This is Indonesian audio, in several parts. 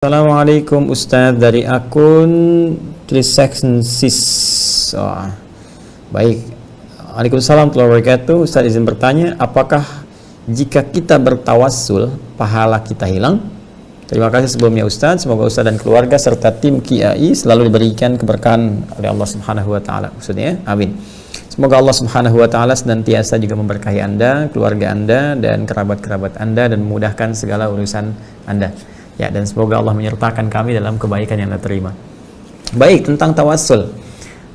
Assalamualaikum Ustadz, dari akun Triseksensis. Baik. Waalaikumsalam warahmatullahi wabarakatuh. Ustadz izin bertanya, apakah jika kita bertawassul pahala kita hilang? Terima kasih sebelumnya Ustadz. Semoga Ustadz dan keluarga serta tim KIAI selalu diberikan keberkahan oleh Allah Subhanahu wa taala. Maksudnya, amin. Semoga Allah Subhanahu wa taala senantiasa juga memberkahi Anda, keluarga Anda dan kerabat-kerabat Anda dan memudahkan segala urusan Anda. Ya, dan semoga Allah menyertakan kami dalam kebaikan yang Anda terima. Baik, tentang tawassul.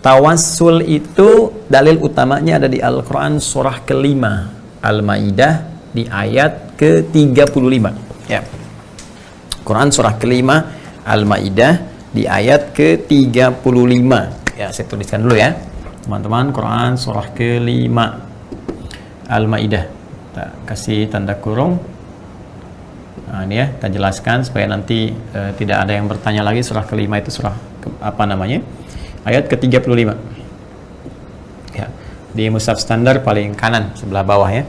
Tawassul itu dalil utamanya ada di Al-Quran surah kelima Al-Maidah di ayat ke-35. Ya. Quran surah kelima Al-Maidah di ayat ke-35. Ya, saya tuliskan dulu ya. Teman-teman, Quran surah kelima Al-Maidah. Kita kasih tanda kurung. Nah, ini ya, kita jelaskan supaya nanti tidak ada yang bertanya lagi. Surah kelima itu surah apa namanya? Ayat ke-35. Ya, di mushaf standar paling kanan sebelah bawah ya.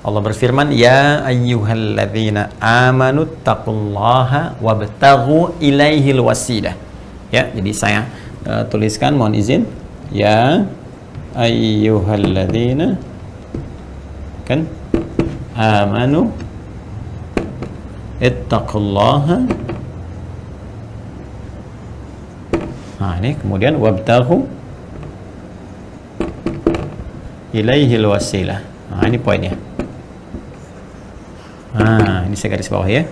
Allah berfirman, "Ya ayyuhalladzina amanu taqullaha wabtaghu ilaihil wasilah." Ya, jadi saya tuliskan, mohon izin. Ya ayyuhalladzina kan amanu ittaqullaha. Nah, ini kemudian wabtaghu ilaihil wasilah. Nah, ini poinnya. Nah, ini saya garis bawah ya.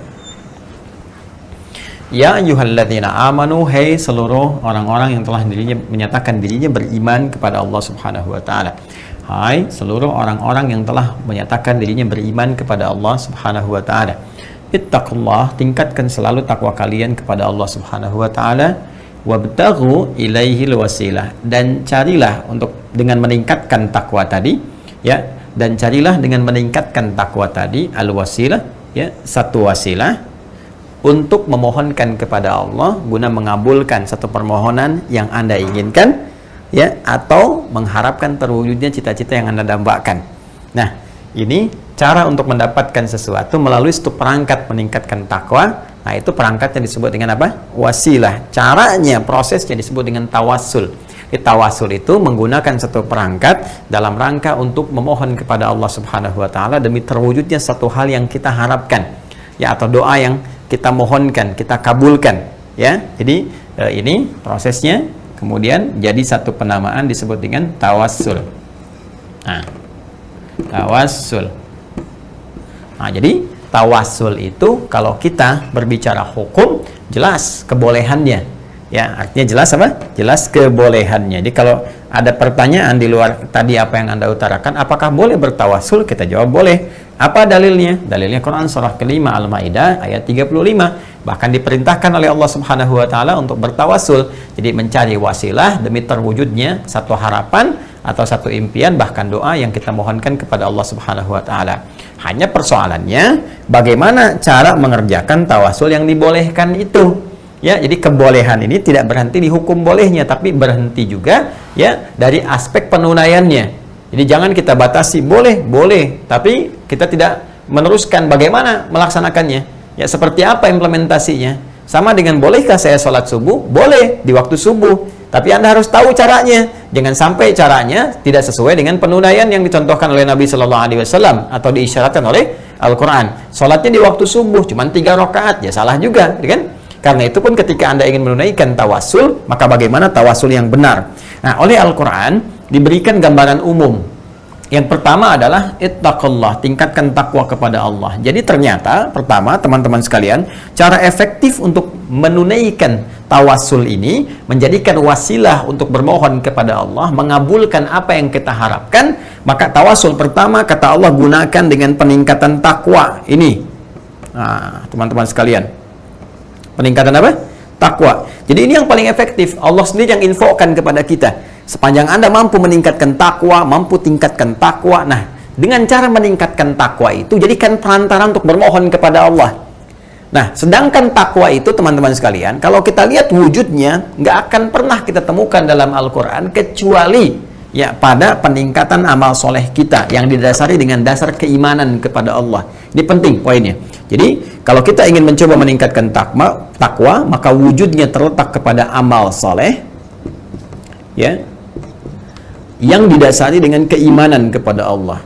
Ya ayyuhalladzina amanu, hai seluruh orang-orang yang telah menyatakan dirinya beriman kepada Allah Subhanahu wa taala. Hai seluruh orang-orang yang telah menyatakan dirinya beriman kepada Allah Subhanahu wa taala. Ittaqullah, tingkatkan selalu takwa kalian kepada Allah Subhanahu wa taala. Wabtaghu ilaihil wasilah, dan carilah untuk dengan meningkatkan takwa tadi ya, dan carilah dengan meningkatkan takwa tadi al-wasilah ya, satu wasilah untuk memohonkan kepada Allah guna mengabulkan satu permohonan yang Anda inginkan ya, atau mengharapkan terwujudnya cita-cita yang Anda dambakan. Nah, ini cara untuk mendapatkan sesuatu melalui satu perangkat meningkatkan takwa. Nah, itu perangkatnya disebut dengan apa? Wasilah. Caranya, prosesnya disebut dengan tawassul. Tawassul itu menggunakan satu perangkat dalam rangka untuk memohon kepada Allah Subhanahu wa taala demi terwujudnya satu hal yang kita harapkan ya, atau doa yang kita mohonkan, kita kabulkan ya. Jadi ini prosesnya kemudian jadi satu penamaan disebut dengan tawassul. Nah, tawassul. Nah, jadi tawassul itu kalau kita berbicara hukum jelas kebolehannya ya, artinya jelas apa? Jelas kebolehannya. Jadi kalau ada pertanyaan di luar tadi apa yang Anda utarakan, apakah boleh bertawassul? Kita jawab boleh. Apa dalilnya? Dalilnya Quran surah kelima Al-Maidah ayat 35. Bahkan diperintahkan oleh Allah Subhanahu wa taala untuk bertawassul. Jadi mencari wasilah demi terwujudnya satu harapan atau satu impian, bahkan doa yang kita mohonkan kepada Allah Subhanahu wa taala. Hanya persoalannya bagaimana cara mengerjakan tawassul yang dibolehkan itu. Ya, jadi kebolehan ini tidak berhenti di hukum bolehnya, tapi berhenti juga ya dari aspek penunaiannya. Jadi jangan kita batasi boleh, tapi kita tidak meneruskan bagaimana melaksanakannya. Ya, seperti apa implementasinya? Sama dengan bolehkah saya sholat subuh? Boleh di waktu subuh, tapi Anda harus tahu caranya. Jangan sampai caranya tidak sesuai dengan penunaian yang dicontohkan oleh Nabi Shallallahu Alaihi Wasallam atau diisyaratkan oleh Al-Quran. Sholatnya di waktu subuh cuma 3 rakaat, ya salah juga, kan? Karena itu pun ketika Anda ingin menunaikan tawassul, maka bagaimana tawassul yang benar? Nah, oleh Al-Quran diberikan gambaran umum. Yang pertama adalah ittaqullah, tingkatkan takwa kepada Allah. Jadi ternyata pertama teman-teman sekalian, cara efektif untuk menunaikan tawassul ini, menjadikan wasilah untuk bermohon kepada Allah, mengabulkan apa yang kita harapkan, maka tawassul pertama kata Allah gunakan dengan peningkatan takwa ini. Nah, teman-teman sekalian, peningkatan apa? Takwa. Jadi ini yang paling efektif. Allah sendiri yang infokan kepada kita. Sepanjang Anda mampu meningkatkan takwa, mampu tingkatkan takwa. Nah, dengan cara meningkatkan takwa itu, jadikan perantara untuk bermohon kepada Allah. Nah, sedangkan takwa itu teman-teman sekalian, kalau kita lihat wujudnya, nggak akan pernah kita temukan dalam Al-Quran kecuali ya pada peningkatan amal soleh kita yang didasari dengan dasar keimanan kepada Allah. Ini penting poinnya. Jadi kalau kita ingin mencoba meningkatkan takwa, maka wujudnya terletak kepada amal soleh, ya, yang didasari dengan keimanan kepada Allah.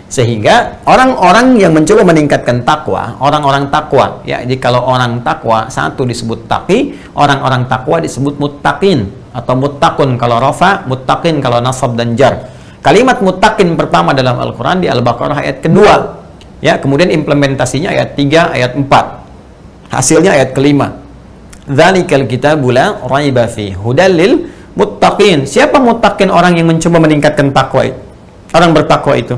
Sehingga orang-orang yang mencoba meningkatkan takwa, orang-orang takwa, ya, jadi kalau orang takwa, satu disebut taqi, orang-orang takwa disebut muttaqin atau muttaqun kalau rafa, muttaqin kalau nasab dan jar. Kalimat muttaqin pertama dalam Al-Quran di Al-Baqarah ayat kedua, ya, kemudian implementasinya ayat 3, ayat 4, hasilnya ayat kelima. Dzalikal kitabu la raiba fihi hudal lil muttaqin. Siapa muttaqin? Orang yang mencoba meningkatkan takwa, orang bertakwa itu.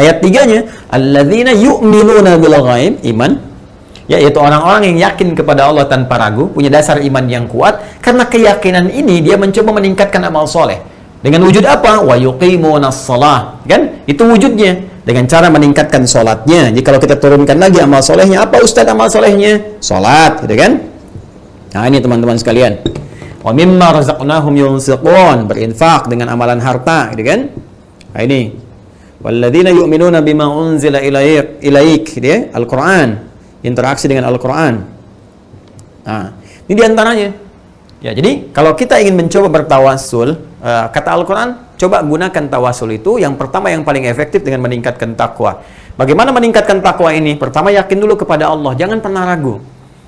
Ayat 3-nya, alladzina yu'minuna bil ghaib, iman, yaitu orang-orang yang yakin kepada Allah tanpa ragu, punya dasar iman yang kuat. Karena keyakinan ini dia mencoba meningkatkan amal soleh. Dengan wujud apa? Wa yuqimunas shalah. Kan? Itu wujudnya. Dengan cara meningkatkan sholatnya. Jadi kalau kita turunkan lagi amal solehnya, apa Ustaz amal solehnya? Sholat, gitu kan? Nah ini teman-teman sekalian. Wa mimma razaqnahum yunfiqun, berinfak dengan amalan harta, gitu kan? Nah ini. Walladzina yu'minuna bima unzila ilaik, dia Al-Qur'an, interaksi dengan Al-Qur'an. Nah, ini diantaranya. Ya, jadi kalau kita ingin mencoba bertawasul, kata Al-Qur'an, coba gunakan tawasul itu. Yang pertama yang paling efektif dengan meningkatkan takwa. Bagaimana meningkatkan takwa ini? Pertama, yakin dulu kepada Allah, jangan pernah ragu.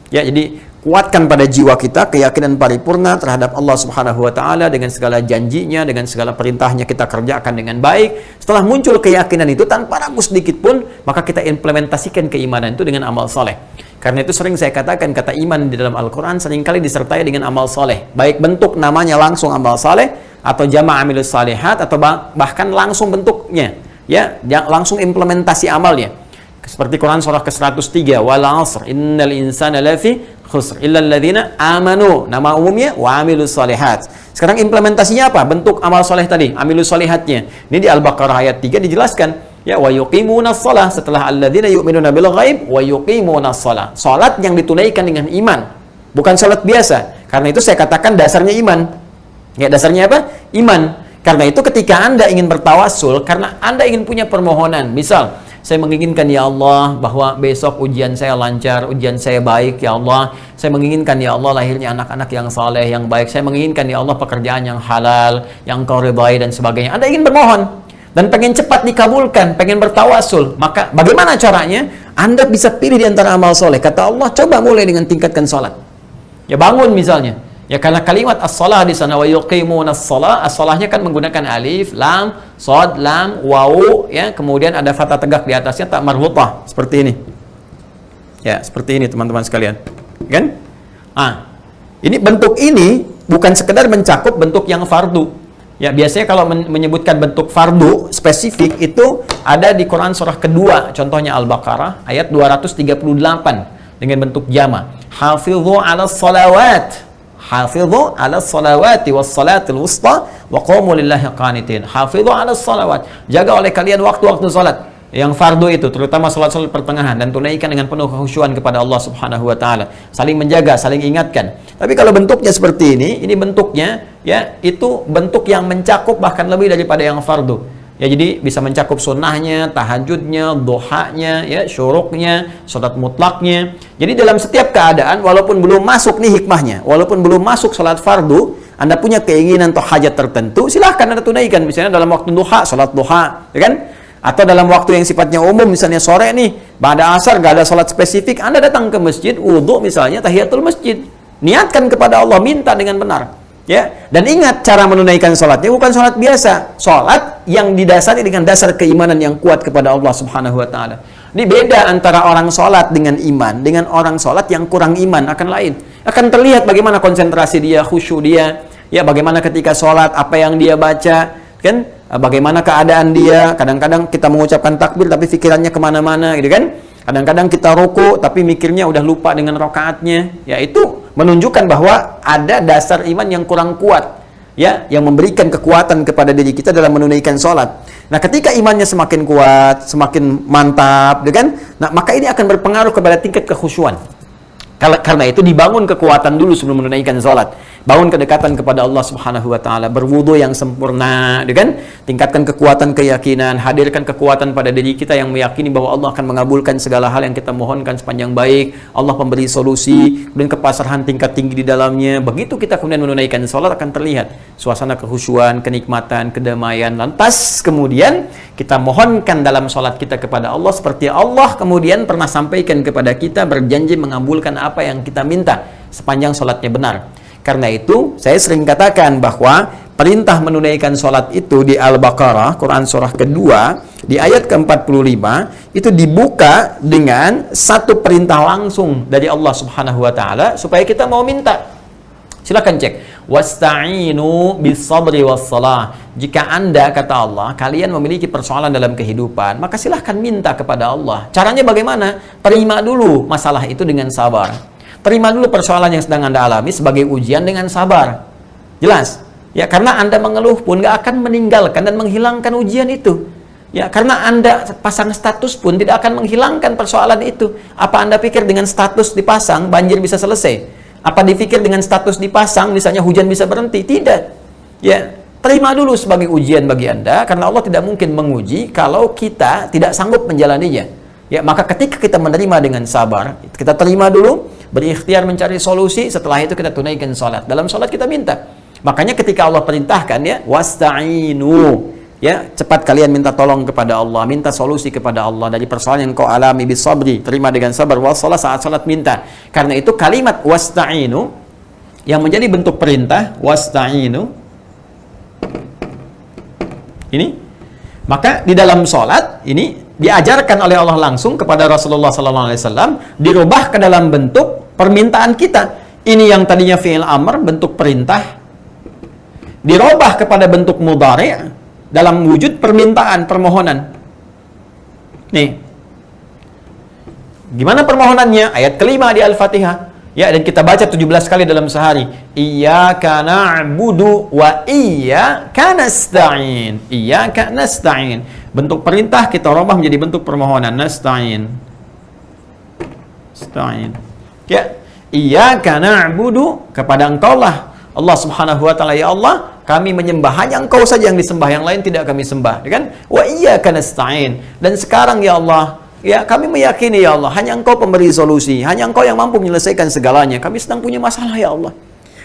Ya, jadi kuatkan pada jiwa kita keyakinan paripurna terhadap Allah Subhanahu wa taala dengan segala janjinya, dengan segala perintahnya kita kerjakan dengan baik. Setelah muncul keyakinan itu tanpa ragu sedikit pun, maka kita implementasikan keimanan itu dengan amal soleh. Karena itu sering saya katakan, kata iman di dalam Al-Quran seringkali disertai dengan amal soleh. Baik bentuk namanya langsung amal soleh, atau jama' amilus salihat, atau bahkan langsung bentuknya, ya, langsung implementasi amalnya. Seperti Quran surah ke-103, wal 'asr innal insana lafi khusr illal ladzina amanu, nama umumnya wa amilus shalihat. Sekarang implementasinya apa? Bentuk amal soleh tadi, amilus shalihatnya. Ini di Al-Baqarah ayat 3 dijelaskan, ya, wa yuqimunas shalah, setelah alladzina yu'minuna bil ghaib wa yuqimunas shalah. Salat yang ditunaikan dengan iman, bukan salat biasa. Karena itu saya katakan dasarnya iman. Ya, dasarnya apa? Iman. Karena itu ketika Anda ingin bertawasul, karena Anda ingin punya permohonan, misal saya menginginkan ya Allah bahwa besok ujian saya lancar, ujian saya baik ya Allah. Saya menginginkan ya Allah lahirnya anak-anak yang saleh, yang baik. Saya menginginkan ya Allah pekerjaan yang halal, yang Kau ridhai dan sebagainya. Anda ingin bermohon dan pengen cepat dikabulkan, pengen bertawasul. Maka bagaimana caranya? Anda bisa pilih di antara amal soleh. Kata Allah, coba mulai dengan tingkatkan salat. Ya, bangun misalnya. Ya, karena kalimat as-salah di sana wa yuqimunas shalah, as-salahnya kan menggunakan alif, lam, shad, lam, wawu, ya, kemudian ada fathah tegak di atasnya, tak marhutah, seperti ini. Ya, seperti ini teman-teman sekalian. Kan? Ah, ini bentuk ini bukan sekedar mencakup bentuk yang fardu. Ya, biasanya kalau menyebutkan bentuk fardu spesifik itu ada di Quran surah kedua, contohnya Al-Baqarah ayat 238 dengan bentuk jama. Hafidhu 'alas salawat. Hafidhu 'alas salawati was salatil wusta wa qumu lillahi qanitin. Hafidhu 'alas salawat. Jaga oleh kalian waktu-waktu salat yang fardu itu, terutama salat-salat pertengahan, dan tunaikan dengan penuh kekhusyuan kepada Allah Subhanahu wa taala. Saling menjaga, saling ingatkan. Tapi kalau bentuknya seperti ini bentuknya, ya, itu bentuk yang mencakup bahkan lebih daripada yang fardu. Ya, jadi bisa mencakup sunnahnya, tahajudnya, duhanya, ya, syuruknya, salat mutlaknya. Jadi dalam setiap keadaan, walaupun belum masuk nih hikmahnya, walaupun belum masuk salat fardu, Anda punya keinginan atau hajat tertentu, silahkan Anda tunaikan. Misalnya dalam waktu duha, salat duha, ya kan? Atau dalam waktu yang sifatnya umum, misalnya sore nih, pada asar gak ada salat spesifik, Anda datang ke masjid, wudhu misalnya, tahiyatul masjid. Niatkan kepada Allah, minta dengan benar. Ya, dan ingat cara menunaikan salatnya bukan salat biasa, salat yang didasari dengan dasar keimanan yang kuat kepada Allah Subhanahu wa taala. Ini beda antara orang salat dengan iman dengan orang salat yang kurang iman, akan lain. Akan terlihat bagaimana konsentrasi dia, khusyuk dia, ya, bagaimana ketika salat apa yang dia baca, kan? Bagaimana keadaan dia. Kadang-kadang kita mengucapkan takbir tapi pikirannya kemana-mana, gitu kan? Kadang-kadang kita ruku tapi mikirnya udah lupa dengan rakaatnya. Ya, itu menunjukkan bahwa ada dasar iman yang kurang kuat, ya, yang memberikan kekuatan kepada diri kita dalam menunaikan sholat. Nah, ketika imannya semakin kuat, semakin mantap, kan? Nah, maka ini akan berpengaruh kepada tingkat kekhusyuan. Karena itu dibangun kekuatan dulu sebelum menunaikan sholat. Bangun kedekatan kepada Allah Subhanahu wa taala, berwudu yang sempurna, kan? Tingkatkan kekuatan keyakinan, hadirkan kekuatan pada diri kita yang meyakini bahwa Allah akan mengabulkan segala hal yang kita mohonkan sepanjang baik. Allah pemberi solusi, kemudian kepasrahan tingkat tinggi di dalamnya. Begitu kita kemudian menunaikan salat akan terlihat suasana kehusyuan, kenikmatan, kedamaian. Lantas kemudian kita mohonkan dalam salat kita kepada Allah seperti Allah kemudian pernah sampaikan kepada kita, berjanji mengabulkan apa yang kita minta sepanjang salatnya benar. Karena itu, saya sering katakan bahwa perintah menunaikan sholat itu di Al-Baqarah, Quran surah kedua, di ayat ke-45, itu dibuka dengan satu perintah langsung dari Allah Subhanahu wa Ta'ala, supaya kita mau minta. Silakan cek. Wasta'inu bis-sabri was-salah. Jika Anda, kata Allah, kalian memiliki persoalan dalam kehidupan, maka silahkan minta kepada Allah. Caranya bagaimana? Terima dulu masalah itu dengan sabar. Terima dulu persoalan yang sedang Anda alami sebagai ujian dengan sabar. Jelas? Ya, karena Anda mengeluh pun gak akan meninggalkan dan menghilangkan ujian itu. Ya, karena Anda pasang status pun tidak akan menghilangkan persoalan itu. Apa Anda pikir dengan status dipasang banjir bisa selesai? Apa dipikir dengan status dipasang misalnya hujan bisa berhenti? Tidak. Ya, terima dulu sebagai ujian bagi Anda, karena Allah tidak mungkin menguji kalau kita tidak sanggup menjalaninya. Ya, maka ketika kita menerima dengan sabar, kita terima dulu, berikhtiar mencari solusi, setelah itu kita tunaikan sholat. Dalam sholat kita minta. Makanya ketika Allah perintahkan, ya, wasta'inu, ya, cepat kalian minta tolong kepada Allah, minta solusi kepada Allah dari persoalan yang kau alami bisabri, terima dengan sabar, wassalah, saat sholat minta. Karena itu kalimat wasta'inu yang menjadi bentuk perintah, wasta'inu ini, maka di dalam sholat ini diajarkan oleh Allah langsung kepada Rasulullah SAW, dirubah ke dalam bentuk permintaan kita. Ini yang tadinya fi'il amr, bentuk perintah, dirubah kepada bentuk mudhari' dalam wujud permintaan, permohonan. Nih, gimana permohonannya? Ayat kelima di Al-Fatihah. Ya, dan kita baca 17 kali dalam sehari. Iyyaka na'budu wa iyyaka nasta'in. Iyyaka nasta'in. Bentuk perintah kita rubah menjadi bentuk permohonan. Nasta'in. Nasta'in. Ya, iyyaka na'budu, kepada Engkau lah Allah Subhanahu wa taala, ya Allah, kami menyembah, hanya Engkau saja yang disembah, yang lain tidak kami sembah, kan? Wa iyyaka nasta'in. Dan sekarang ya Allah, ya, kami meyakini ya Allah, hanya Engkau pemberi solusi, hanya Engkau yang mampu menyelesaikan segalanya. Kami sedang punya masalah ya Allah.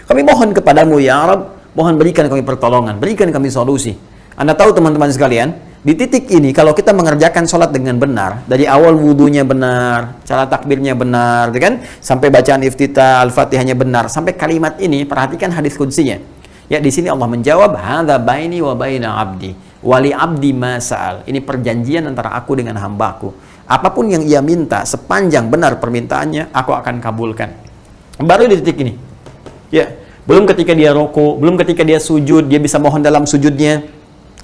Kami mohon kepadamu ya Rabb, mohon berikan kami pertolongan, berikan kami solusi. Anda tahu teman-teman sekalian, di titik ini kalau kita mengerjakan sholat dengan benar, dari awal wudunya benar, cara takbirnya benar, kan? Sampai bacaan iftitah, Al-Fatihahnya benar, sampai kalimat ini, perhatikan hadis qudsinya. Ya, di sini Allah menjawab, hadza baini wa baina abdi, wali abdi ma sa'al. Ini perjanjian antara aku dengan hambaku. Apapun yang ia minta, sepanjang benar permintaannya, aku akan kabulkan. Baru di titik ini. Ya, belum ketika dia rukuk, belum ketika dia sujud, dia bisa mohon dalam sujudnya.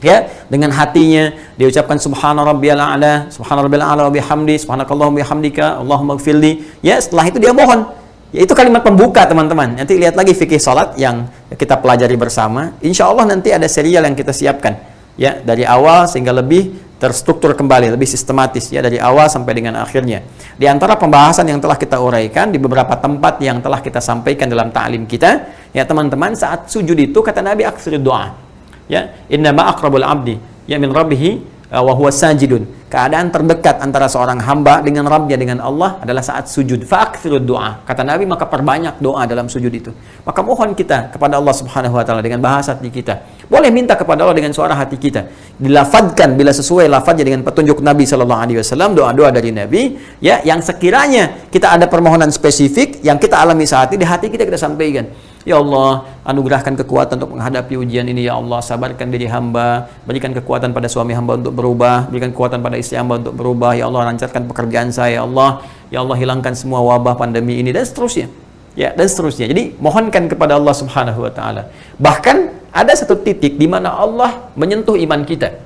Ya, dengan hatinya dia ucapkan subhana rabbiyal a'la, subhana rabbiyal a'la wa bihamdi, subhanakallahumma bihamdika, Allahumma ighfirli. Ya, setelah itu dia mohon. Ya, itu kalimat pembuka, teman-teman. Nanti lihat lagi fikih salat yang kita pelajari bersama. Insya Allah nanti ada serial yang kita siapkan. Ya, dari awal sehingga lebih terstruktur kembali, lebih sistematis, ya, dari awal sampai dengan akhirnya. Di antara pembahasan yang telah kita uraikan di beberapa tempat yang telah kita sampaikan dalam ta'lim kita, ya teman-teman, saat sujud itu kata Nabi aksirid doa. Ya, innama aqrabul abdi ya min rabbihi wa huwa sajidun. Keadaan terdekat antara seorang hamba dengan Rabbnya, dengan Allah adalah saat sujud. Fa'akthirud doa. Kata Nabi, maka perbanyak doa dalam sujud itu. Maka mohon kita kepada Allah Subhanahu wa taala dengan bahasa hati kita. Boleh minta kepada Allah dengan suara hati kita. Dilafadzkan bila sesuai lafadznya dengan petunjuk Nabi sallallahu alaihi wasallam, doa-doa dari Nabi, ya, yang sekiranya kita ada permohonan spesifik yang kita alami saat ini di hati kita sampaikan. Ya Allah, anugerahkan kekuatan untuk menghadapi ujian ini, ya Allah, sabarkan diri hamba, berikan kekuatan pada suami hamba untuk berubah, berikan kekuatan pada istri hamba untuk berubah, ya Allah, lancarkan pekerjaan saya, ya Allah, hilangkan semua wabah pandemi ini, dan seterusnya. Ya, dan seterusnya. Jadi, mohonkan kepada Allah Subhanahu wa taala. Bahkan ada satu titik di mana Allah menyentuh iman kita.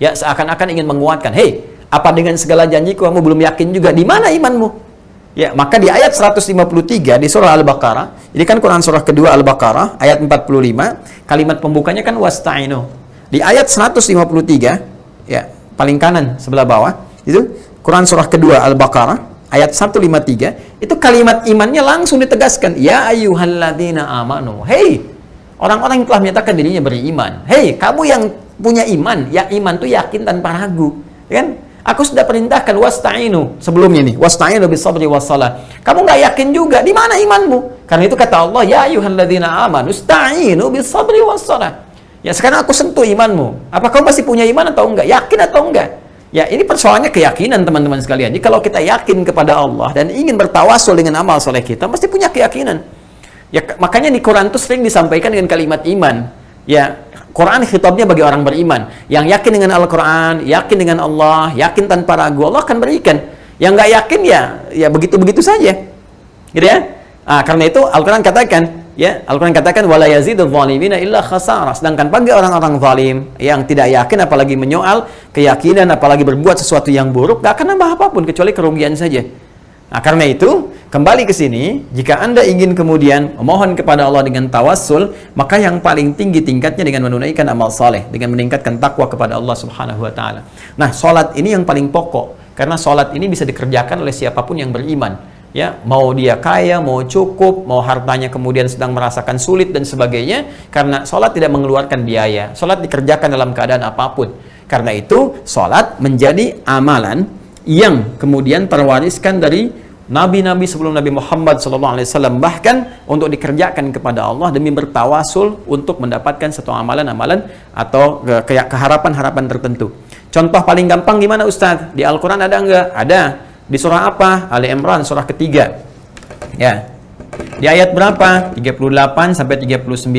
Ya, seakan-akan ingin menguatkan, "Hei, apa dengan segala janjiku kamu belum yakin juga? Di mana imanmu?" Ya, maka di ayat 153 di surah Al-Baqarah, ini kan Quran surah kedua Al-Baqarah, ayat 45, kalimat pembukanya kan wasta'inu. Di ayat 153, ya, paling kanan sebelah bawah, itu Quran surah kedua Al-Baqarah, ayat 153, itu kalimat imannya langsung ditegaskan. Ya ayyuhalladzina amanu. Hei, orang-orang yang telah menyatakan dirinya beriman. Hei, kamu yang punya iman. Ya, iman itu yakin tanpa ragu. Kan? Aku sudah perintahkan wasta'inu. Sebelumnya nih, wasta'inu bisabri wassalah. Kamu nggak yakin juga. Di mana imanmu? Karena itu kata Allah, ya ayyuhalladzina amanu ista'inu bisabri wassalah. Ya, sekarang aku sentuh imanmu. Apa kamu masih punya iman atau enggak? Yakin atau enggak? Ya, ini persoalannya keyakinan, teman-teman sekalian. Jadi kalau kita yakin kepada Allah dan ingin bertawasul dengan amal soleh kita, mesti punya keyakinan. Ya, makanya di Quran itu sering disampaikan dengan kalimat iman. Ya, Quran khitabnya bagi orang beriman. Yang yakin dengan Al-Quran, yakin dengan Allah, yakin tanpa ragu, Allah akan berikan. Yang nggak yakin ya begitu-begitu saja. Gitu ya? Karena itu Al-Quran katakan, ya, Al-Quran katakan wala yazidul zalimina illa khasara. Sedangkan bagi orang-orang zalim yang tidak yakin, apalagi menyoal keyakinan, apalagi berbuat sesuatu yang buruk, nggak akan nambah apapun kecuali kerugian saja. Nah, karena itu kembali ke sini, jika Anda ingin kemudian memohon kepada Allah dengan tawassul, maka yang paling tinggi tingkatnya dengan menunaikan amal saleh, dengan meningkatkan takwa kepada Allah Subhanahu wa taala. Nah, salat ini yang paling pokok, karena salat ini bisa dikerjakan oleh siapapun yang beriman. Ya, mau dia kaya, mau cukup, mau hartanya kemudian sedang merasakan sulit dan sebagainya, karena salat tidak mengeluarkan biaya. Salat dikerjakan dalam keadaan apapun. Karena itu, salat menjadi amalan yang kemudian terwariskan dari nabi-nabi sebelum Nabi Muhammad SAW, bahkan untuk dikerjakan kepada Allah demi bertawasul untuk mendapatkan satu amalan-amalan atau keharapan-harapan tertentu. Contoh paling gampang gimana Ustadz? Di Al-Quran ada enggak? Ada. Di surah apa? Ali Imran, surah ketiga. Ya. Di ayat berapa? 38 sampai 39.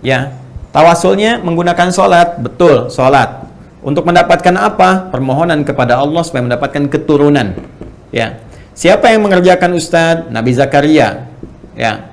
Ya. Tawasulnya menggunakan sholat. Betul, sholat. Untuk mendapatkan apa? Permohonan kepada Allah supaya mendapatkan keturunan. Ya. Siapa yang mengerjakan Ustadz? Nabi Zakaria. Ya.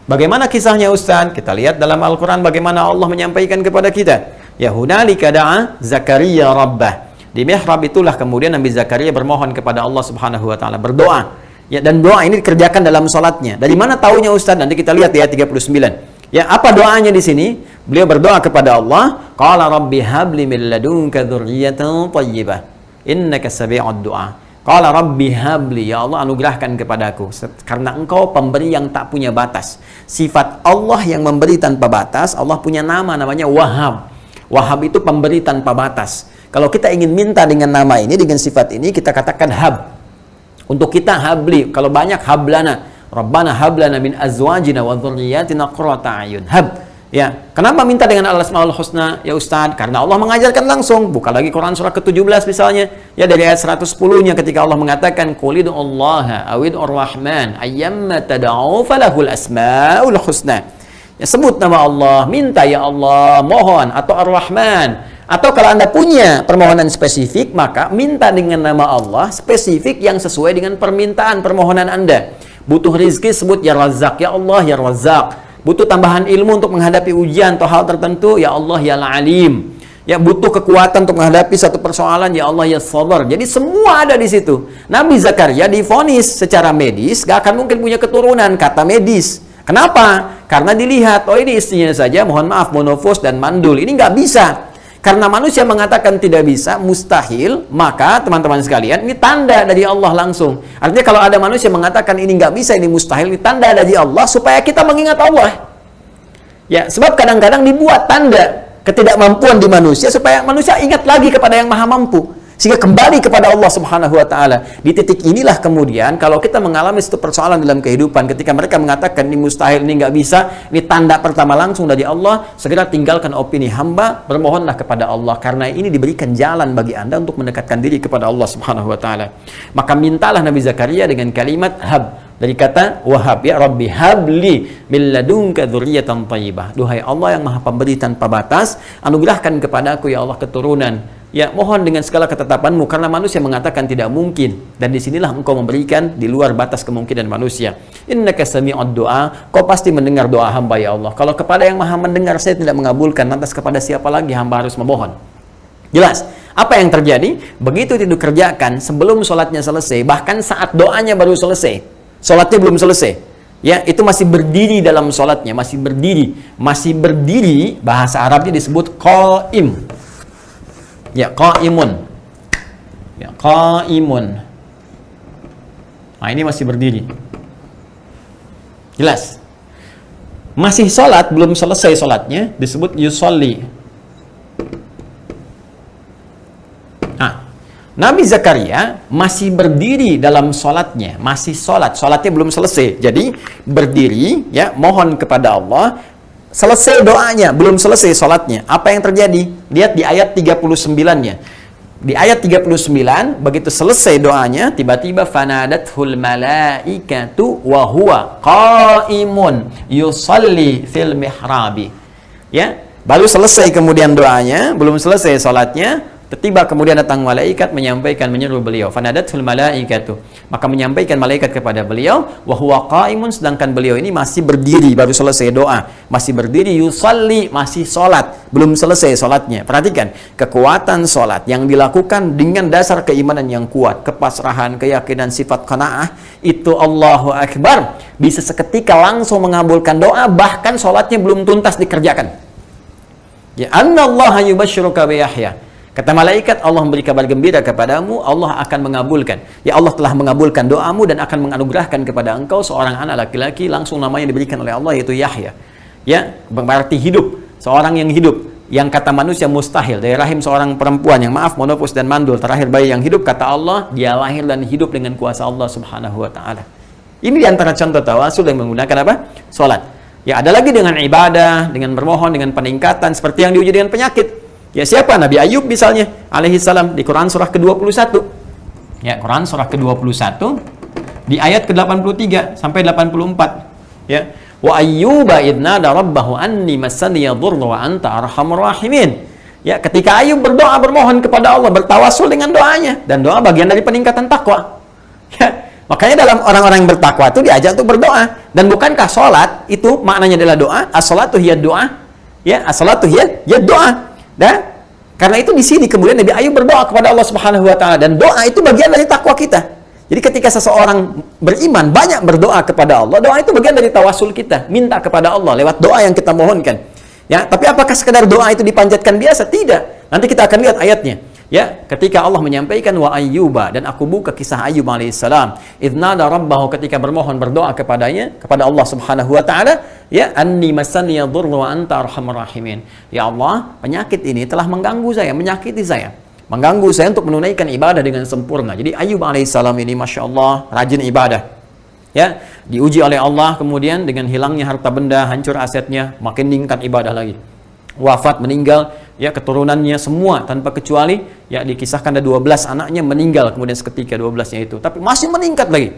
Bagaimana kisahnya Ustadz? Kita lihat dalam Al-Quran bagaimana Allah menyampaikan kepada kita. Ya hunalika da'a Zakaria rabbah. Di mihrab itulah kemudian Nabi Zakaria bermohon kepada Allah Subhanahu wa taala, berdoa. Ya, dan doa ini dikerjakan dalam salatnya. Dari mana taunya Ustaz? Nanti kita lihat ya 39. Ya, apa doanya di sini? Beliau berdoa kepada Allah, qala rabbi habli min ladunka dzurriyyatan thayyibah innaka sami'ud du'a. Qala rabbi habli, ya Allah anugerahkan kepadaku karena engkau pemberi yang tak punya batas. Sifat Allah yang memberi tanpa batas. Allah punya nama namanya Wahhab. Wahhab itu pemberi tanpa batas. Kalau kita ingin minta dengan nama ini, dengan sifat ini, kita katakan hab. Untuk kita habli, kalau banyak hablana. Rabbana hablana min azwajina wa dhurriyyatina qurrata a'yun. Hab. Ya, kenapa minta dengan al-asmaul husna ya Ustaz? Karena Allah mengajarkan langsung. Buka lagi Quran surah ke-17 misalnya. Ya, dari ayat 110-nya ketika Allah mengatakan qul ud'ullaha awid'ur rahman ayyamma tad'u falahul asmaul husna. Ya, sebut nama Allah, minta ya Allah, mohon atau Ar-Rahman. Atau kalau Anda punya permohonan spesifik, maka minta dengan nama Allah spesifik yang sesuai dengan permintaan permohonan Anda. Butuh rizki, sebut ya Razzaq, ya Allah ya Razzaq. Butuh tambahan ilmu untuk menghadapi ujian atau hal tertentu, ya Allah ya Al-Alim. Ya, butuh kekuatan untuk menghadapi satu persoalan, ya Allah ya Sabar. Jadi semua ada di situ. Nabi Zakaria divonis secara medis gak akan mungkin punya keturunan, kata medis. Kenapa? Karena dilihat, oh ini istrinya saja, mohon maaf, monofos dan mandul. Ini nggak bisa. Karena manusia mengatakan tidak bisa, mustahil, maka teman-teman sekalian, ini tanda dari Allah langsung. Artinya kalau ada manusia mengatakan ini nggak bisa, ini mustahil, ini tanda dari Allah supaya kita mengingat Allah. Ya, sebab kadang-kadang dibuat tanda ketidakmampuan di manusia supaya manusia ingat lagi kepada yang maha mampu. Sehingga kembali kepada Allah Subhanahu wa taala. Di titik inilah kemudian kalau kita mengalami satu persoalan dalam kehidupan, ketika mereka mengatakan ini mustahil, ini nggak bisa, ini tanda pertama langsung dari Allah, segera tinggalkan opini hamba, bermohonlah kepada Allah, karena ini diberikan jalan bagi Anda untuk mendekatkan diri kepada Allah Subhanahu wa taala. Maka mintalah Nabi Zakaria dengan kalimat hab, dari kata wahab, ya Rabbi habli min ladunka dzurriyyatan thayyibah. Duhai Allah yang maha pemberi tanpa batas, anugerahkan kepadaku ya Allah keturunan. Ya, mohon dengan segala ketetapanmu, karena manusia mengatakan tidak mungkin, dan disinilah engkau memberikan di luar batas kemungkinan manusia. Innaka sami'ud du'a, kau pasti mendengar doa hamba ya Allah. Kalau kepada yang maha mendengar saya tidak mengabulkan, lantas kepada siapa lagi hamba harus memohon? Jelas, apa yang terjadi? Begitu itu dikerjakan sebelum sholatnya selesai, bahkan saat doanya baru selesai, sholatnya belum selesai, ya, itu masih berdiri dalam sholatnya, masih berdiri, bahasa Arabnya disebut qa'im. Ya, qaimun. Ya, qaimun. Nah, ini masih berdiri. Jelas? Masih sholat, belum selesai sholatnya, disebut yusolli. Nah, Nabi Zakaria masih berdiri dalam sholatnya, masih sholatnya belum selesai. Jadi berdiri, ya, mohon kepada Allah. Selesai doanya, belum selesai sholatnya. Apa yang terjadi? Lihat di ayat 39-nya. Di ayat 39, begitu selesai doanya, tiba-tiba fanadathul malaikatu wa huwa qaimun yusalli fil mihrabi. Ya, baru selesai kemudian doanya, belum selesai salatnya, tiba kemudian datang malaikat menyampaikan, menyuruh beliau, fanadathul malaikatu, maka menyampaikan malaikat kepada beliau, wa huwa qaimun, sedangkan beliau ini masih berdiri, baru selesai doa, masih berdiri, yusalli, masih salat, belum selesai salatnya. Perhatikan, kekuatan salat yang dilakukan dengan dasar keimanan yang kuat, kepasrahan, keyakinan, sifat qanaah, itu Allahu Akbar, bisa seketika langsung mengabulkan doa, bahkan salatnya belum tuntas dikerjakan. Ya, annallaha yubashshiruka bi Yahya. Kata malaikat, Allah memberi kabar gembira kepadamu, Allah akan mengabulkan. Ya, Allah telah mengabulkan doamu dan akan menganugerahkan kepada engkau seorang anak laki-laki, langsung namanya diberikan oleh Allah, yaitu Yahya. Ya, berarti hidup. Seorang yang hidup, yang kata manusia mustahil, dari rahim seorang perempuan yang maaf, monopus dan mandul, terakhir bayi yang hidup, kata Allah, dia lahir dan hidup dengan kuasa Allah Subhanahu wa Ta'ala. Ini diantara contoh tawasul yang menggunakan apa? Salat. Ya, ada lagi dengan ibadah, dengan bermohon, dengan peningkatan, seperti yang diuji dengan penyakit. Ya, siapa? Nabi Ayub misalnya, alaihi salam, di Quran surah ke-21. Ya, Quran surah ke-21 di ayat ke-83 sampai 84. Ya, wa ayyuba idnada rabbahu anni massani yadhurru wa anta arhamur rahimin. Ya, ketika Ayub berdoa, bermohon kepada Allah, bertawasul dengan doanya, dan doa bagian dari peningkatan takwa. Ya, makanya dalam orang-orang yang bertakwa itu diajak untuk berdoa. Dan bukankah sholat itu maknanya adalah doa? As-sholatu hiya doa. Ya, as-sholatu hiya doa. Dan karena itu di sini kemudian Nabi Ayub berdoa kepada Allah Subhanahu wa Ta'ala, dan doa itu bagian dari takwa kita. Jadi ketika seseorang beriman banyak berdoa kepada Allah, doa itu bagian dari tawasul kita, minta kepada Allah lewat doa yang kita mohonkan. Ya, tapi apakah sekadar doa itu dipanjatkan biasa? Tidak. Nanti kita akan lihat ayatnya. Ya, ketika Allah menyampaikan wa ayyuba, dan aku buka kisah Ayub alaihissalam, idnada rabbahu, ketika bermohon berdoa kepadanya, kepada Allah Subhanahu wa Ta'ala, ya, anni massani yadhurru wa anta arhamur rahimin. Ya Allah, penyakit ini telah mengganggu saya, menyakiti saya, mengganggu saya untuk menunaikan ibadah dengan sempurna. Jadi Ayub alaihissalam ini masya Allah rajin ibadah. Ya, diuji oleh Allah, kemudian dengan hilangnya harta benda, hancur asetnya, makin meningkat ibadah lagi. Wafat, meninggal, ya, keturunannya semua tanpa kecuali, ya, dikisahkan ada 12 anaknya meninggal kemudian seketika 12-nya itu, tapi masih meningkat lagi,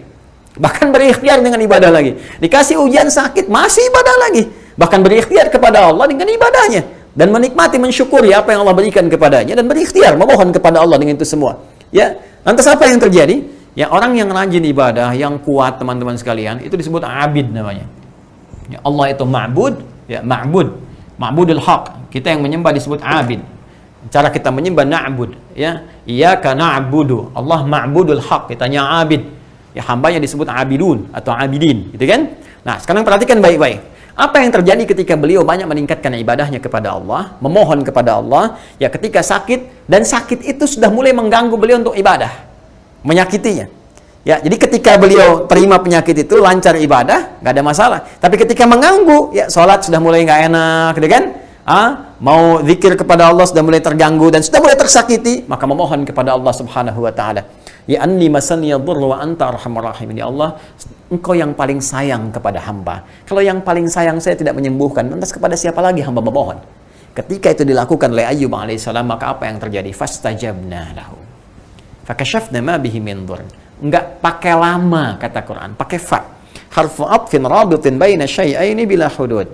bahkan berikhtiar dengan ibadah lagi. Dikasih ujian sakit, masih ibadah lagi, bahkan berikhtiar kepada Allah dengan ibadahnya, dan menikmati, mensyukuri apa yang Allah berikan kepadanya, dan berikhtiar memohon kepada Allah dengan itu semua. Ya, lantas apa yang terjadi? Ya, orang yang rajin ibadah, yang kuat, teman-teman sekalian, itu disebut abid namanya. Ya, Allah itu ma'bud, ya, ma'budul haq. Kita yang menyembah disebut abid. Cara kita menyembah na'bud, ya. Iyyaka na'budu. Allah ma'budul haq, kitanya abid. Ya, hambanya disebut abidun atau abidin, gitu kan? Nah, sekarang perhatikan baik-baik. Apa yang terjadi ketika beliau banyak meningkatkan ibadahnya kepada Allah, memohon kepada Allah, ya, ketika sakit, dan sakit itu sudah mulai mengganggu beliau untuk ibadah, menyakitinya. Ya, jadi ketika beliau terima penyakit itu, lancar ibadah, nggak ada masalah. Tapi ketika mengganggu, ya, sholat sudah mulai nggak enak, gitu kan? Mau zikir kepada Allah sudah mulai terganggu dan sudah mulai tersakiti, maka memohon kepada Allah Subhanahu wa Ta'ala. Ya, anni masani yadhurru wa anta arhamur rahimin. Ya Allah, Engkau yang paling sayang kepada hamba. Kalau yang paling sayang saya tidak menyembuhkan, lantas kepada siapa lagi hamba memohon? Ketika itu dilakukan oleh Ayyub alaihissalam, maka apa yang terjadi? Fastajabna lahu fakashafna ma bihi min dhurr. Enggak pakai lama, kata Quran, pakai fa, harfu atfin rabitin baina syai'aini bila hudud.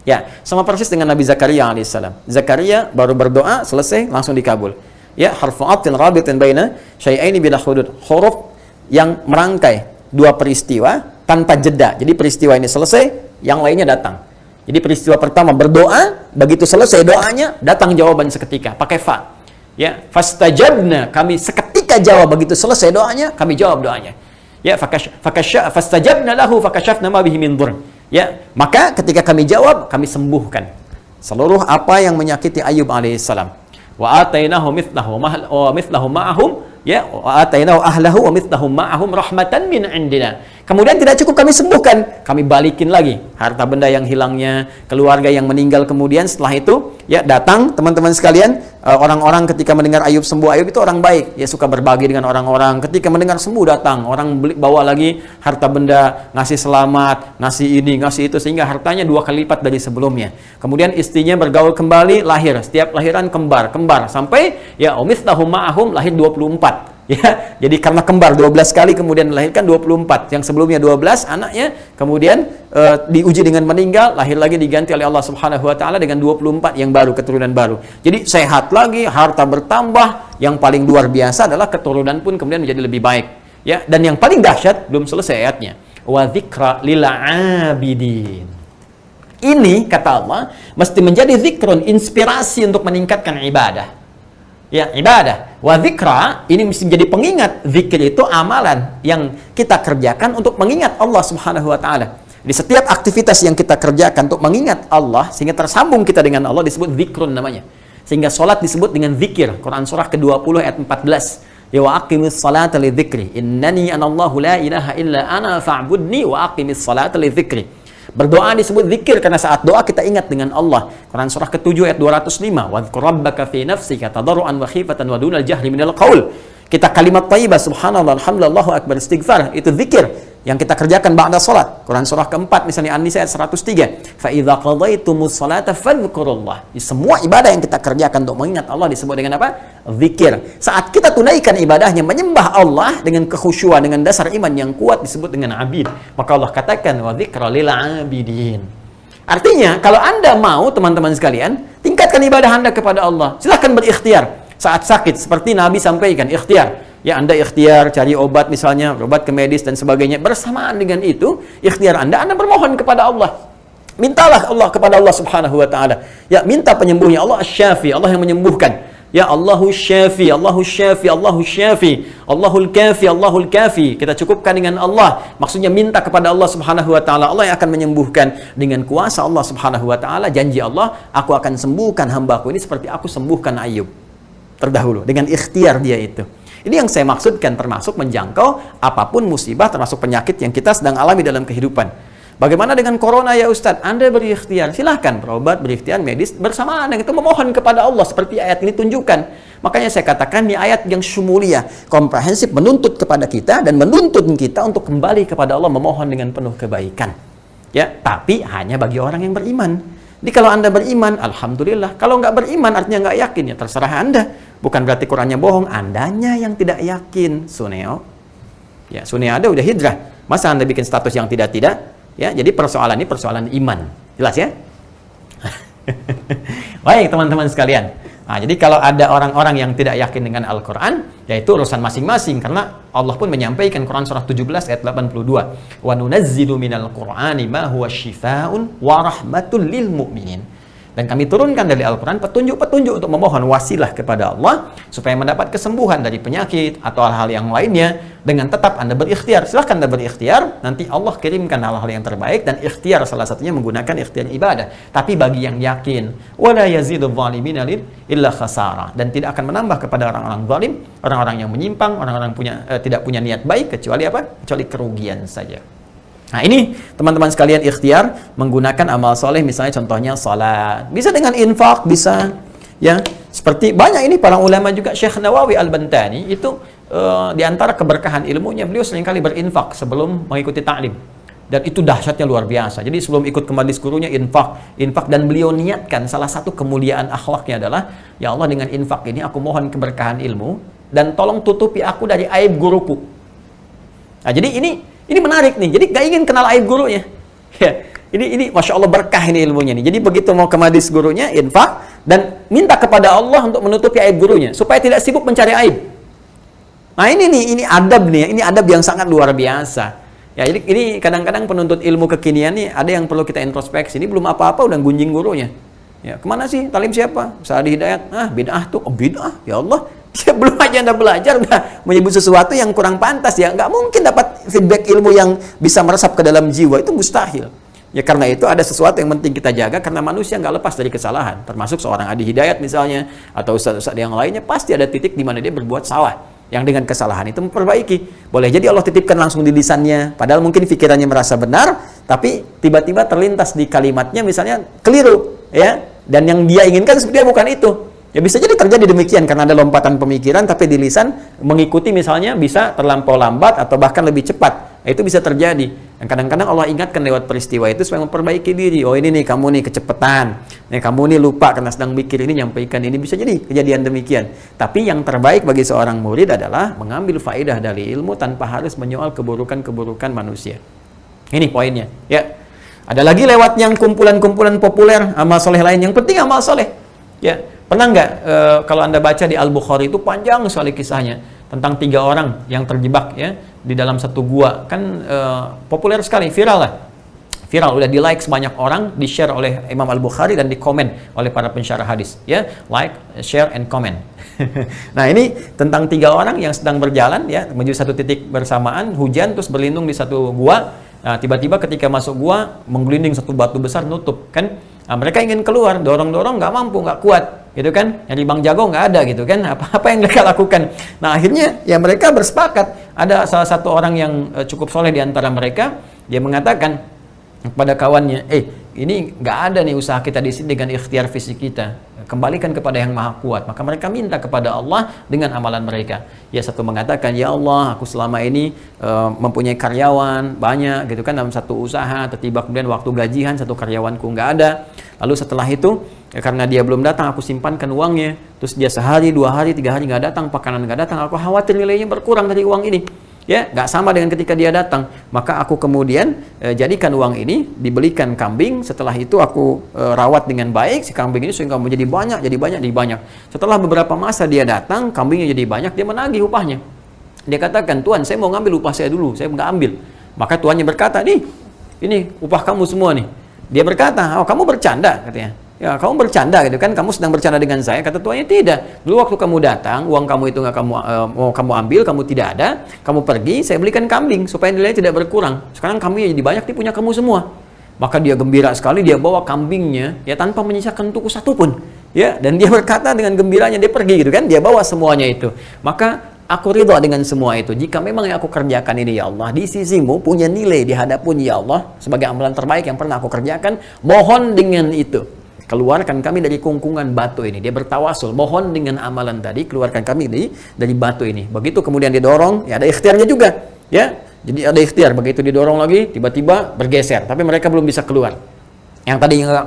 Ya, sama persis dengan Nabi Zakaria alaihissalam. Zakaria baru berdoa, selesai, langsung dikabul. Ya, harfu atfin rabitin baina syai'aini bila hudud. Huruf yang merangkai dua peristiwa tanpa jeda. Jadi peristiwa ini selesai, yang lainnya datang. Jadi peristiwa pertama berdoa, begitu selesai doanya, datang jawaban seketika, pakai fa. Ya, fastajabna, kami seketika jawab, begitu selesai doanya, kami jawab doanya. Ya, fastajabna lahu fakashafna ma bihi min dhurr. Ya, maka ketika kami jawab, kami sembuhkan seluruh apa yang menyakiti Ayyub alaihissalam. Wa atainahu mithlahu ma'ahum ya atainahu ahlahu wa mithlahum ma'ahum rahmatan min indina. Kemudian tidak cukup kami sembuhkan, kami balikin lagi harta benda yang hilangnya, keluarga yang meninggal. Kemudian setelah itu ya datang teman-teman sekalian, orang-orang ketika mendengar Ayub sembuh, Ayub itu orang baik, ya suka berbagi dengan orang-orang. Ketika mendengar sembuh datang orang bawa lagi harta benda, ngasih selamat, ngasih ini, ngasih itu, sehingga hartanya 2 kali lipat dari sebelumnya. Kemudian istrinya bergaul kembali, lahir, setiap lahiran kembar sampai ya umithlahu ma'ahum lahir 24. Ya, jadi karena kembar 12 kali kemudian melahirkan 24. Yang sebelumnya 12 anaknya, kemudian diuji dengan meninggal, lahir lagi diganti oleh Allah Subhanahu wa taala dengan 24 yang baru, keturunan baru. Jadi sehat lagi, harta bertambah, yang paling luar biasa adalah keturunan pun kemudian menjadi lebih baik. Ya, dan yang paling dahsyat belum selesai ayatnya. Wa dzikra lil abidin. Ini kata Allah mesti menjadi zikrun, inspirasi untuk meningkatkan ibadah. Ya, ibadah. Wa dzikra ini mesti menjadi pengingat. Zikir itu amalan yang kita kerjakan untuk mengingat Allah Subhanahu wa taala. Di setiap aktivitas yang kita kerjakan untuk mengingat Allah sehingga tersambung kita dengan Allah disebut zikrun namanya. Sehingga salat disebut dengan zikir. Quran surah ke-20 ayat 14. Ya wa aqimis salata li dzikri. Innani anallahu la ilaha illa ana fa'budni wa aqimis salata li dzikri. Berdoa disebut zikir karena saat doa kita ingat dengan Allah. Quran surah ke-7 ayat 205. Wadhkur rabbaka fi nafsika tadarruan wa khifatan wa dunal jahri minal qaul. Kita kalimat thayyibah subhanallah alhamdulillah Allahu akbar istighfar, itu zikir yang kita kerjakan ba'da salat. Quran surah ke-4 misalnya An-Nisa ayat 103. Fa idza qadaitumus salata fadhkurullah. Semua ibadah yang kita kerjakan untuk mengingat Allah disebut dengan apa? Zikir. Saat kita tunaikan ibadahnya menyembah Allah dengan kekhusyuan, dengan dasar iman yang kuat disebut dengan abid. Maka Allah katakan wa dzikra lil abidin. Artinya kalau Anda mau teman-teman sekalian tingkatkan ibadah Anda kepada Allah, silahkan berikhtiar. Saat sakit seperti Nabi sampaikan ikhtiar. Ya, Anda ikhtiar cari obat misalnya, obat ke medis dan sebagainya. Bersamaan dengan itu, ikhtiar Anda bermohon kepada Allah. Mintalah Allah kepada Allah Subhanahu wa taala. Ya, minta penyembuhnya. Allah Asy-Syafi, Allah yang menyembuhkan. Ya Allahu Syafi, Allahu Syafi, Allahu Syafi, Allahul Kafi, Allahul Kafi. Kita cukupkan dengan Allah. Maksudnya minta kepada Allah Subhanahu wa taala. Allah yang akan menyembuhkan dengan kuasa Allah Subhanahu wa taala. Janji Allah, aku akan sembuhkan hambaku ini seperti aku sembuhkan Ayub terdahulu dengan ikhtiar dia itu. Ini yang saya maksudkan, termasuk menjangkau apapun musibah, termasuk penyakit yang kita sedang alami dalam kehidupan. Bagaimana dengan corona ya Ustadz? Anda berikhtiar, silahkan berobat, berikhtiar medis bersamaan dengan itu memohon kepada Allah seperti ayat ini tunjukkan. Makanya saya katakan ini ayat yang syumuliyah, komprehensif, menuntut kepada kita dan menuntut kita untuk kembali kepada Allah memohon dengan penuh kebaikan. Ya, tapi hanya bagi orang yang beriman. Jadi kalau Anda beriman, alhamdulillah. Kalau nggak beriman artinya nggak yakin, ya terserah Anda. Bukan berarti Qurannya bohong, Andanya yang tidak yakin. Suneo. Ya, Suneo ada udah hijrah. Masa Anda bikin status yang tidak-tidak? Ya, jadi persoalan ini persoalan iman. Jelas ya? Baik teman-teman sekalian. Nah, jadi kalau ada orang-orang yang tidak yakin dengan Al-Quran, yaitu urusan masing-masing. Karena Allah pun menyampaikan Quran surah 17 ayat 82. Wa nunazzilu minal Qur'ani ma huwa syifaa'un wa rahmatul lil mu'minin. Dan kami turunkan dari Al-Quran petunjuk-petunjuk untuk memohon wasilah kepada Allah supaya mendapat kesembuhan dari penyakit atau hal-hal yang lainnya dengan tetap Anda berikhtiar. Silahkan Anda berikhtiar, nanti Allah kirimkan hal-hal yang terbaik dan ikhtiar salah satunya menggunakan ikhtiar ibadah. Tapi bagi yang yakin, wala yazidul zalimina illa khasara, dan tidak akan menambah kepada orang-orang zalim, orang-orang yang menyimpang, orang-orang tidak punya niat baik kecuali apa? Kecuali kerugian saja. Nah ini teman-teman sekalian ikhtiar menggunakan amal soleh, misalnya contohnya salat, bisa dengan infak, bisa ya seperti banyak ini para ulama juga. Syekh Nawawi Al-Bantani itu diantara keberkahan ilmunya beliau seringkali berinfak sebelum mengikuti ta'lim, dan itu dahsyatnya luar biasa. Jadi sebelum ikut ke majelis gurunya infak, dan beliau niatkan salah satu kemuliaan akhlaknya adalah ya Allah dengan infak ini aku mohon keberkahan ilmu dan tolong tutupi aku dari aib guruku. Nah jadi ini menarik nih, jadi gak ingin kenal aib gurunya. Ya, ini Masya Allah berkah ini ilmunya nih. Jadi begitu mau ke majlis gurunya, infak, dan minta kepada Allah untuk menutupi aib gurunya, supaya tidak sibuk mencari aib. Nah ini adab nih, ini adab yang sangat luar biasa. Ya, jadi ini kadang-kadang penuntut ilmu kekinian nih, ada yang perlu kita introspeksi. Ini belum apa-apa udah gunjing gurunya. Ya, kemana sih? Talim siapa? Saadi Hidayat. Bid'ah tuh. Oh, bid'ah? Ya Allah. Ya, belum aja Anda belajar udah menyebut sesuatu yang kurang pantas, ya nggak mungkin dapat feedback ilmu yang bisa meresap ke dalam jiwa, itu mustahil. Ya karena itu ada sesuatu yang penting kita jaga, karena manusia nggak lepas dari kesalahan, termasuk seorang Adi Hidayat misalnya atau ustadz-ustadz yang lainnya, pasti ada titik di mana dia berbuat salah. yang dengan kesalahan itu memperbaiki. Boleh jadi Allah titipkan langsung di lisannya, padahal mungkin pikirannya merasa benar, tapi tiba-tiba terlintas di kalimatnya misalnya keliru, ya, dan yang dia inginkan sebenarnya bukan itu. Ya bisa jadi terjadi demikian karena ada lompatan pemikiran, tapi di lisan mengikuti misalnya bisa terlampau lambat atau bahkan lebih cepat. Itu bisa terjadi. Dan kadang-kadang Allah ingatkan lewat peristiwa itu supaya memperbaiki diri. Oh ini nih kamu nih kecepatan. Nih kamu nih lupa karena sedang mikir ini, nyampaikan ini. Bisa jadi kejadian demikian. Tapi yang terbaik bagi seorang murid adalah mengambil faedah dari ilmu tanpa harus menyoal keburukan-keburukan manusia. Ini poinnya. Ya. Ada lagi lewat yang kumpulan-kumpulan populer amal soleh lain. Yang penting amal soleh. Ya. Pernah nggak kalau Anda baca di Al-Bukhari itu panjang sekali kisahnya tentang 3 orang yang terjebak ya di dalam satu gua, kan populer sekali, viral lah. Viral, udah di like sebanyak orang, di share oleh Imam Al-Bukhari dan di komen oleh para pensyarah hadis, ya, like, share and comment. Nah, ini tentang 3 orang yang sedang berjalan ya menuju satu titik bersamaan, hujan terus berlindung di satu gua. Nah, tiba-tiba ketika masuk gua menggelinding satu batu besar nutup, kan? Nah, mereka ingin keluar, dorong-dorong nggak mampu, nggak kuat, gitu kan? Nyari Bang Jago nggak ada, gitu kan? Apa yang mereka lakukan? Nah, akhirnya ya mereka bersepakat. Ada salah satu orang yang cukup soleh di antara mereka, dia mengatakan kepada kawannya, ini nggak ada nih usaha kita di sini dengan ikhtiar fisik kita. Kembalikan kepada yang maha kuat. Maka mereka minta kepada Allah dengan amalan mereka. Ya, satu mengatakan, ya Allah, aku selama ini mempunyai karyawan banyak, gitu kan, dalam satu usaha. Tiba-tiba kemudian waktu gajian satu karyawanku nggak ada. Lalu setelah itu, ya, karena dia belum datang, aku simpankan uangnya. Terus dia sehari, 2 hari, 3 hari nggak datang, makanan nggak datang. Aku khawatir nilainya berkurang dari uang ini. Ya, nggak sama dengan ketika dia datang. Maka aku kemudian jadikan uang ini, dibelikan kambing. Setelah itu aku rawat dengan baik si kambing ini sehingga menjadi banyak, jadi banyak, jadi banyak. Setelah beberapa masa dia datang, kambingnya jadi banyak, dia menagih upahnya. Dia katakan, Tuan, saya mau ngambil upah saya dulu, saya nggak ambil. Maka tuannya berkata, nih, ini upah kamu semua nih. Dia berkata, oh kamu bercanda, katanya. Ya, kamu bercanda gitu kan, kamu sedang bercanda dengan saya. Kata tuannya, tidak. Dulu waktu kamu datang, uang kamu itu nggak mau kamu ambil, kamu tidak ada, kamu pergi, saya belikan kambing supaya nilainya tidak berkurang. Sekarang kambingnya jadi banyak, dia punya kamu semua. Maka dia gembira sekali, dia bawa kambingnya ya tanpa menyisakan tuku satu pun. Ya, dan dia berkata dengan gembiranya, dia pergi gitu kan, dia bawa semuanya itu. Maka aku ridha dengan semua itu. Jika memang yang aku kerjakan ini ya Allah, di sisimu punya nilai di hadapun ya Allah, sebagai amalan terbaik yang pernah aku kerjakan, mohon dengan itu. Keluarkan kami dari kungkungan batu ini. Dia bertawasul, mohon dengan amalan tadi, keluarkan kami dari batu ini. Begitu kemudian didorong, ya ada ikhtiarnya juga. Ya, jadi ada ikhtiar. Begitu didorong lagi, tiba-tiba bergeser. Tapi mereka belum bisa keluar. Yang tadi nggak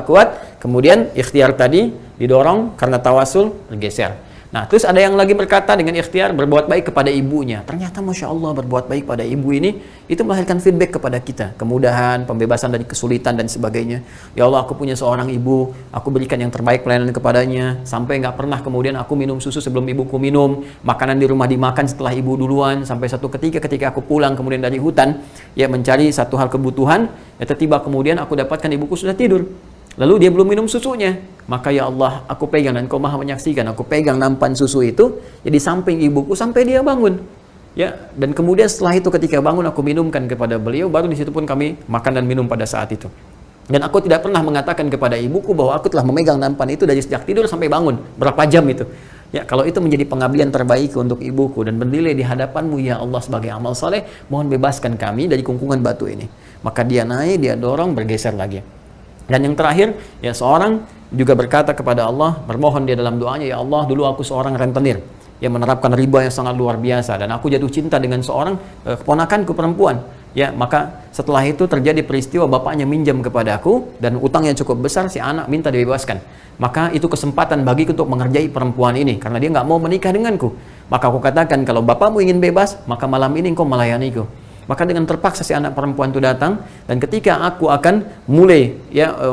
kuat, kemudian ikhtiar tadi didorong karena tawasul, bergeser. Nah, terus ada yang lagi berkata dengan ikhtiar berbuat baik kepada ibunya. Ternyata Masya Allah berbuat baik pada ibu ini, itu melahirkan feedback kepada kita. Kemudahan, pembebasan dari kesulitan dan sebagainya. Ya Allah, aku punya seorang ibu, aku berikan yang terbaik pelayanan kepadanya. Sampai nggak pernah kemudian aku minum susu sebelum ibuku minum. Makanan di rumah dimakan setelah ibu duluan. Sampai satu ketika aku pulang kemudian dari hutan, ya mencari satu hal kebutuhan, ya tiba kemudian aku dapatkan ibuku sudah tidur. Lalu dia belum minum susunya. Maka ya Allah, aku pegang dan kau maha menyaksikan. Aku pegang nampan susu itu jadi samping ibuku sampai dia bangun. Ya, dan kemudian setelah itu ketika bangun aku minumkan kepada beliau, baru di situ pun kami makan dan minum pada saat itu. Dan aku tidak pernah mengatakan kepada ibuku bahwa aku telah memegang nampan itu dari sejak tidur sampai bangun. Berapa jam itu? Ya, kalau itu menjadi pengabdian terbaik untuk ibuku dan bernilai di hadapanmu ya Allah sebagai amal saleh, mohon bebaskan kami dari kungkungan batu ini. Maka dia naik, dia dorong, bergeser lagi. Dan yang terakhir, ya seorang juga berkata kepada Allah, bermohon dia dalam doanya, ya Allah, dulu aku seorang rentenir yang menerapkan riba yang sangat luar biasa dan aku jatuh cinta dengan seorang keponakanku perempuan. Ya, maka setelah itu terjadi peristiwa bapaknya minjam kepada aku dan utangnya cukup besar, si anak minta dibebaskan. Maka itu kesempatan bagiku untuk mengerjai perempuan ini karena dia nggak mau menikah denganku. Maka aku katakan, kalau bapakmu ingin bebas, maka malam ini engkau melayaniku. Maka dengan terpaksa si anak perempuan itu datang, dan ketika aku akan mulai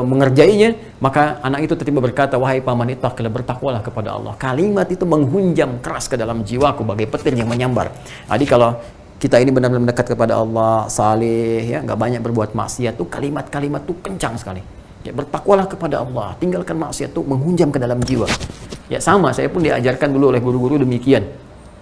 mengerjainya, maka anak itu tiba-tiba berkata, wahai paman, ittaqillah, bertakwalah kepada Allah. Kalimat itu menghunjam keras ke dalam jiwaku bagai petir yang menyambar. Jadi kalau kita ini benar-benar dekat kepada Allah, saleh, ya nggak banyak berbuat maksiat, tuh kalimat-kalimat tuh kencang sekali. Ya, bertakwalah kepada Allah, tinggalkan maksiat, tuh menghunjam ke dalam jiwa. Ya sama, saya pun diajarkan dulu oleh guru-guru demikian.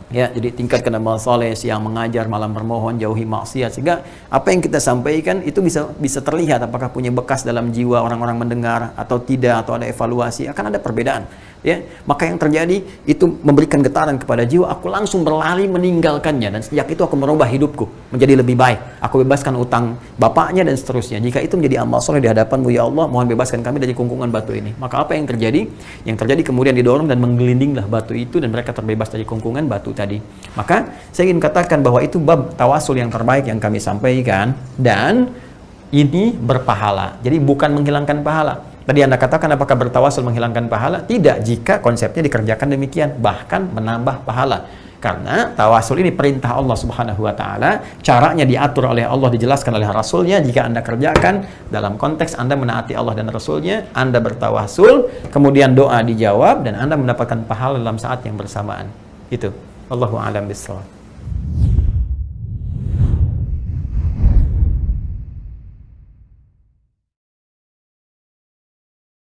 Ya, jadi tingkatkan amal saleh, siang mengajar, malam bermohon, jauhi maksiat, sehingga apa yang kita sampaikan itu bisa terlihat apakah punya bekas dalam jiwa orang-orang mendengar atau tidak, atau ada evaluasi, akan ada perbedaan. ya, maka yang terjadi itu memberikan getaran kepada jiwa, aku langsung berlari meninggalkannya, dan sejak itu aku merubah hidupku menjadi lebih baik, aku bebaskan utang bapaknya dan seterusnya. Jika itu menjadi amal soleh di hadapanmu, ya Allah, mohon bebaskan kami dari kungkungan batu ini. Maka apa yang terjadi? Yang terjadi kemudian didorong dan menggelindinglah batu itu, dan mereka terbebas dari kungkungan batu tadi. Maka saya ingin katakan bahwa itu bab tawasul yang terbaik yang kami sampaikan, dan ini berpahala. Jadi bukan menghilangkan pahala. Tadi Anda katakan apakah bertawasul menghilangkan pahala? Tidak, jika konsepnya dikerjakan demikian, bahkan menambah pahala. Karena tawasul ini perintah Allah Subhanahu wa taala, caranya diatur oleh Allah, dijelaskan oleh Rasulnya. Jika Anda kerjakan dalam konteks Anda menaati Allah dan Rasulnya, Anda bertawasul, kemudian doa dijawab, dan Anda mendapatkan pahala dalam saat yang bersamaan. Itu. Allahu a'lam bishawab.